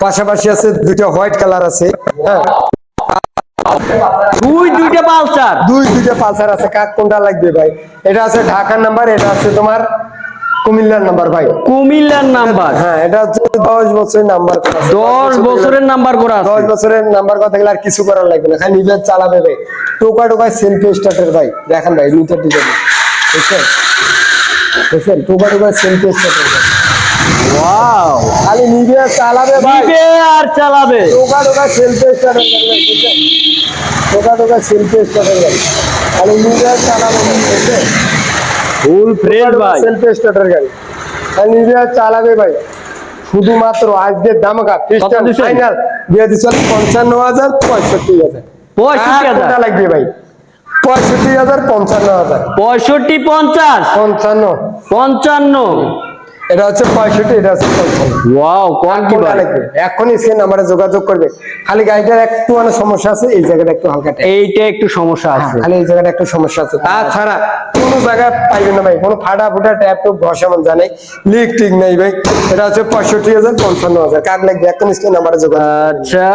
পাশাপাশি আছে দুইটা হোয়াইট কালার আছে। হ্যাঁ, দুইটা পালসার। দুইটা পালসার আছে। কাক কোনটা লাগবে ভাই? এটা আছে ঢাকার নাম্বার, এটা আছে তোমার কুমিল্লার নাম্বার ভাই। কুমিল্লার নাম্বার। হ্যাঁ, এটা হচ্ছে 10 বছরের নাম্বার করা আছে। 10 বছরের নাম্বার করা আছে। 10 বছরের নাম্বার করা থাকলে আর কিছু করার লাগবে না, খালি নিজে চালাবে ভাই। টোকা টোকায় সেলফি স্টার্টার ভাই, দেখেন ভাই নিচের দিকে বুঝছেন, বুঝছেন টোকা টোকায় সেলফি স্টার্টার ভাই, ওয়াও, খালি নিজে চালাবে ভাই, নিবে আর চালাবে। টোকা টোকায় সেলফি স্টার্টার ভাই, বুঝছেন টোকা টোকায় সেলফি স্টার্টার ভাই, খালি নিজে চালাবে ভাই, বুঝছেন ফুল ফ্রেশ ভাই। সেলফি স্টার্টার গাড়ি খালি নিজে চালাবে ভাই। শুধুমাত্র আজকের দামকা কত দিছেন? ফাইনাল দিয়ে দিচ্ছি 55,000 65,000। 65,000 লাগবে ভাই, 65,000 55,000 65 50 55। 55। এটা হচ্ছে 65, এটা হচ্ছে 55। ওয়াও, কোন কি কোনটা ভাই? লাগবে এখনই স্ক্রিন নাম্বারে যোগাযোগ করবে। খালি গাড়িটার একটু মানে সমস্যা আছে, এই জায়গাটা একটু হালকা টাইট, এইটা একটু সমস্যা আছে। খালি এই জায়গাটা একটু সমস্যা আছে, তাছাড়া কোনো জায়গায় পাইবেন না ভাই, কোনো ফাটা ফুটা ট্যাপ টুপ ঘষা মন জানাই লিক টিক নাই ভাই। এটা হচ্ছে 65,000 55,000। কাক লাগবে এখনই স্ক্রিন নাম্বারে যোগাযোগ। আচ্ছা।